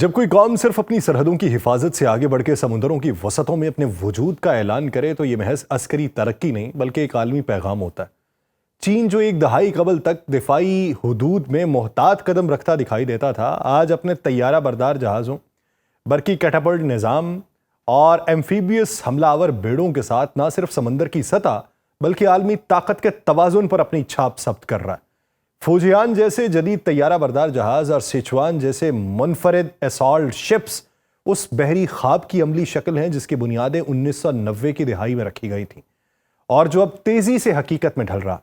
جب کوئی قوم صرف اپنی سرحدوں کی حفاظت سے آگے بڑھ کے سمندروں کی وسعتوں میں اپنے وجود کا اعلان کرے تو یہ محض عسکری ترقی نہیں بلکہ ایک عالمی پیغام ہوتا ہے۔ چین جو ایک دہائی قبل تک دفاعی حدود میں محتاط قدم رکھتا دکھائی دیتا تھا، آج اپنے طیارہ بردار جہازوں، برقی کیٹاپلٹ نظام اور ایمفیبیس حملہ آور بیڑوں کے ساتھ نہ صرف سمندر کی سطح بلکہ عالمی طاقت کے توازن پر اپنی چھاپ ثبت کر رہا ہے۔ فوجیان جیسے جدید طیارہ بردار جہاز اور سیچوان جیسے منفرد اسالٹ شپس اس بحری خواب کی عملی شکل ہیں جس کی بنیادیں 1990 کی دہائی میں رکھی گئی تھیں اور جو اب تیزی سے حقیقت میں ڈھل رہا۔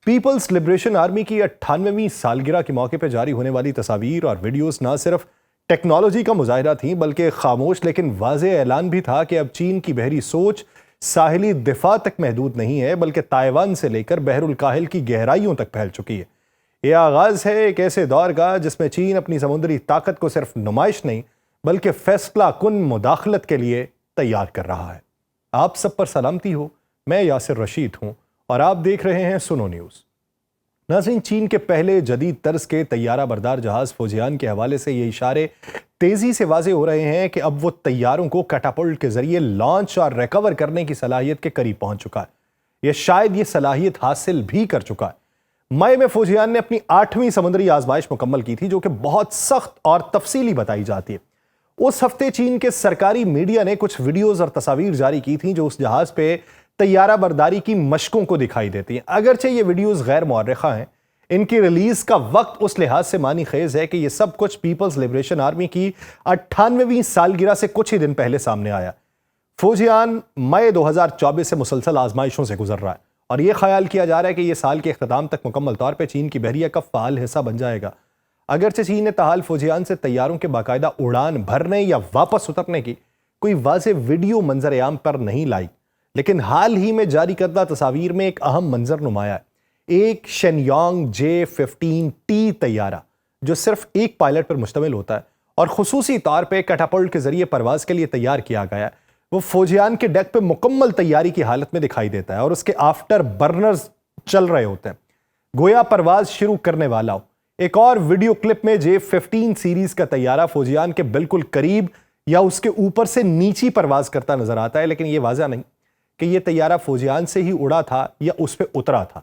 پیپلز لبریشن آرمی کی 98ویں سالگرہ کے موقع پہ جاری ہونے والی تصاویر اور ویڈیوز نہ صرف ٹیکنالوجی کا مظاہرہ تھیں بلکہ خاموش لیکن واضح اعلان بھی تھا کہ اب چین کی بحری سوچ ساحلی دفاع تک محدود نہیں ہے بلکہ تائیوان سے لے کر بحر الکاہل کی گہرائیوں تک پھیل چکی ہے۔ یہ آغاز ہے ایک ایسے دور کا جس میں چین اپنی سمندری طاقت کو صرف نمائش نہیں بلکہ فیصلہ کن مداخلت کے لیے تیار کر رہا ہے۔ آپ سب پر سلامتی ہو، میں یاسر رشید ہوں اور آپ دیکھ رہے ہیں سنو نیوز۔ ناظرین، چین کے پہلے جدید طرز کے طیارہ بردار جہاز فوجیان کے حوالے سے یہ اشارے تیزی سے واضح ہو رہے ہیں کہ اب وہ طیاروں کو کیٹاپلٹ کے ذریعے لانچ اور ریکور کرنے کی صلاحیت کے قریب پہنچ چکا ہے، یا شاید یہ صلاحیت حاصل بھی کر چکا ہے۔ مئی میں فوجیان نے اپنی 8ویں سمندری آزمائش مکمل کی تھی جو کہ بہت سخت اور تفصیلی بتائی جاتی ہے۔ اس ہفتے چین کے سرکاری میڈیا نے کچھ ویڈیوز اور تصاویر جاری کی تھیں جو اس جہاز پہ طیارہ برداری کی مشقوں کو دکھائی دیتی ہیں۔ اگرچہ یہ ویڈیوز غیر مورخہ ہیں، ان کی ریلیز کا وقت اس لحاظ سے معنی خیز ہے کہ یہ سب کچھ پیپلز لبریشن آرمی کی 98ویں سالگرہ سے کچھ ہی دن پہلے سامنے آیا۔ فوجیان مئی 2024 سے مسلسل آزمائشوں سے گزر رہا ہے اور یہ خیال کیا جا رہا ہے کہ یہ سال کے اختتام تک مکمل طور پہ چین کی بحریہ کا فعال حصہ بن جائے گا۔ اگرچہ چین نے تاحال فوجیان سے طیاروں کے باقاعدہ اڑان بھرنے یا واپس اترنے کی کوئی واضح ویڈیو منظر عام پر نہیں لائی، لیکن حال ہی میں جاری کردہ تصاویر میں ایک اہم منظر نمایاں ہے۔ ایک شینیانگ J-15T طیارہ جو صرف ایک پائلٹ پر مشتمل ہوتا ہے اور خصوصی طور پہ کیٹاپلٹ کے ذریعے پرواز کے لیے تیار کیا گیا ہے، وہ فوجیان کے ڈیک پہ مکمل تیاری کی حالت میں دکھائی دیتا ہے اور اس کے آفٹر برنرز چل رہے ہوتے ہیں، گویا پرواز شروع کرنے والا ہو۔ ایک اور ویڈیو کلپ میں J-15 سیریز کا طیارہ فوجیان کے بالکل قریب یا اس کے اوپر سے نیچی پرواز کرتا نظر آتا ہے، لیکن یہ واضح نہیں کہ یہ طیارہ فوجیان سے ہی اڑا تھا یا اس پہ اترا تھا۔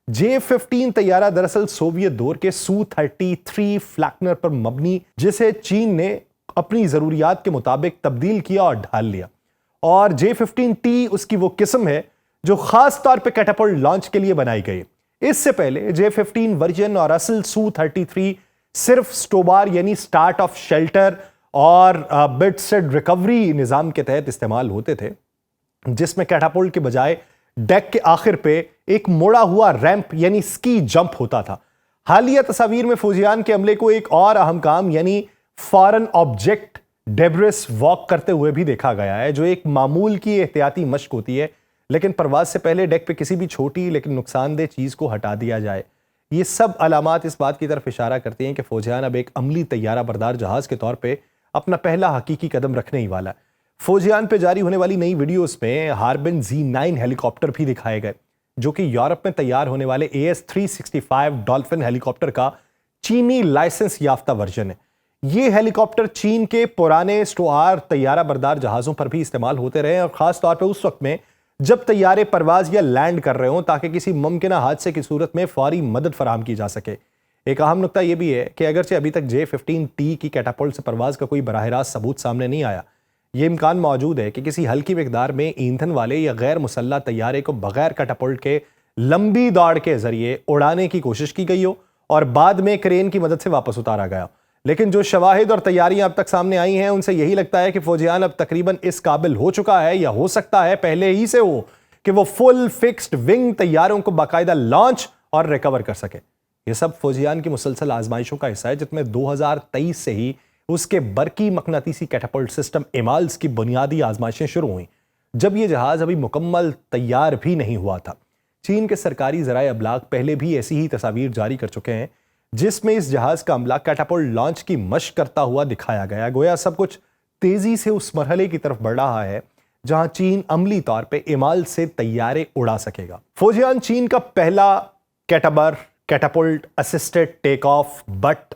J-15 طیارہ دراصل سوویت دور کے Su-33 فلیکنر پر مبنی، جسے چین نے اپنی ضروریات کے مطابق تبدیل کیا اور ڈھال لیا، اور J-15T اس کی وہ قسم ہے جو خاص طور پہ کیٹاپلٹ لانچ کے لیے بنائی گئی۔ اس سے پہلے J-15 ورژن اور اصل Su-33 صرف سٹوبار یعنی سٹارٹ آف شیلٹر اور بٹ سیڈ ریکوری نظام کے تحت استعمال ہوتے تھے، جس میں کیٹاپلٹ کے بجائے ڈیک کے آخر پہ ایک موڑا ہوا ریمپ یعنی سکی جمپ ہوتا تھا۔ حالیہ تصاویر میں فوجیان کے عملے کو ایک اور اہم کام یعنی فارن آبجیکٹ ڈیبرس واک کرتے ہوئے بھی دیکھا گیا ہے، جو ایک معمول کی احتیاطی مشق ہوتی ہے، لیکن پرواز سے پہلے ڈیک پہ کسی بھی چھوٹی لیکن نقصان دہ چیز کو ہٹا دیا جائے۔ یہ سب علامات اس بات کی طرف اشارہ کرتی ہیں کہ فوجیان اب ایک عملی طیارہ بردار جہاز کے طور پہ اپنا پہلا حقیقی قدم رکھنے ہی والا ہے۔ فوجیان پہ جاری ہونے والی نئی ویڈیوز میں ہاربن Z9 ہیلی کاپٹر بھی دکھائے گئے، جو کہ یورپ میں تیار ہونے والے AS-365 ڈالفن ہیلی کاپٹر کا چینی لائسنس یافتہ ورژن ہے۔ یہ ہیلی کاپٹر چین کے پرانے STOR طیارہ بردار جہازوں پر بھی استعمال ہوتے رہے، اور خاص طور پہ اس وقت میں جب طیارے پرواز یا لینڈ کر رہے ہوں تاکہ کسی ممکنہ حادثے کی صورت میں فوری مدد فراہم کی جا سکے۔ ایک اہم نقطہ یہ بھی ہے کہ اگرچہ ابھی تک J-15T کی کیٹاپلٹ سے پرواز کا کوئی براہ راست ثبوت سامنے نہیں آیا، یہ امکان موجود ہے کہ کسی ہلکی مقدار میں ایندھن والے یا غیر مسلح طیارے کو بغیر کیٹاپلٹ کے لمبی دوڑ کے ذریعے اڑانے کی کوشش کی گئی ہو اور بعد میں کرین کی مدد سے واپس اتارا گیا۔ لیکن جو شواہد اور تیاریاں اب تک سامنے آئی ہیں ان سے یہی لگتا ہے کہ فوجیان اب تقریباً اس قابل ہو چکا ہے، یا ہو سکتا ہے پہلے ہی سے ہو، کہ وہ فل فکسڈ ونگ طیاروں کو باقاعدہ لانچ اور ریکور کر سکے۔ یہ سب فوجیان کی مسلسل آزمائشوں کا حصہ ہے، جس میں 2023 سے ہی اس کے برقی مقناطیسی کیٹاپلٹ سسٹم ایمالز کی بنیادی آزمائشیں شروع ہوئیں، جب یہ جہاز ابھی مکمل تیار بھی نہیں ہوا تھا۔ چین کے سرکاری ذرائع ابلاغ پہلے بھی ایسی ہی تصاویر جاری کر چکے ہیں جس میں اس جہاز کا عملہ کیٹاپلٹ لانچ کی مشق کرتا ہوا دکھایا گیا، گویا سب کچھ تیزی سے اس مرحلے کی طرف بڑھ رہا ہے جہاں چین عملی طور پہ ایمال سے طیارے اڑا سکے گا۔ فوجیان چین کا پہلا کیٹابر کیٹاپلٹ اسسٹڈ ٹیک آف بٹ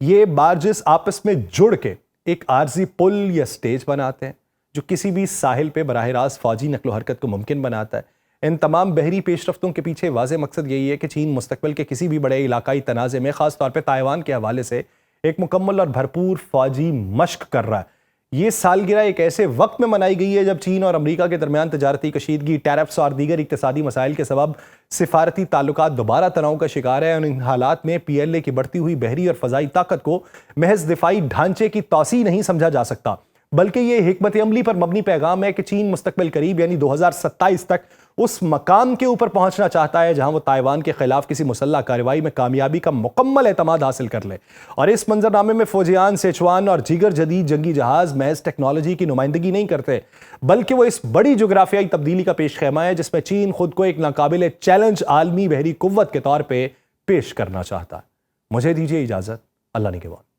یہ بارجز آپس میں جڑ کے ایک عارضی پل یا سٹیج بناتے ہیں جو کسی بھی ساحل پہ براہ راست فوجی نقل و حرکت کو ممکن بناتا ہے۔ ان تمام بحری پیش رفتوں کے پیچھے واضح مقصد یہی ہے کہ چین مستقبل کے کسی بھی بڑے علاقائی تنازع میں خاص طور پہ تائیوان کے حوالے سے ایک مکمل اور بھرپور فوجی مشق کر رہا ہے۔ یہ سالگرہ ایک ایسے وقت میں منائی گئی ہے جب چین اور امریکہ کے درمیان تجارتی کشیدگی، ٹیرفز اور دیگر اقتصادی مسائل کے سبب سفارتی تعلقات دوبارہ تناؤ کا شکار ہے، اور ان حالات میں پی ایل اے کی بڑھتی ہوئی بحری اور فضائی طاقت کو محض دفاعی ڈھانچے کی توسیع نہیں سمجھا جا سکتا، بلکہ یہ حکمت عملی پر مبنی پیغام ہے کہ چین مستقبل قریب یعنی 2027 تک اس مقام کے اوپر پہنچنا چاہتا ہے جہاں وہ تائیوان کے خلاف کسی مسلح کارروائی میں کامیابی کا مکمل اعتماد حاصل کر لے۔ اور اس منظرنامے میں فوجیان، سیچوان اور دیگر جدید جنگی جہاز محض ٹیکنالوجی کی نمائندگی نہیں کرتے، بلکہ وہ اس بڑی جغرافیائی تبدیلی کا پیش خیمہ ہے جس میں چین خود کو ایک ناقابل چیلنج عالمی بحری قوت کے طور پہ پیش کرنا چاہتا ہے۔ مجھے دیجیے اجازت، اللہ نگہبان۔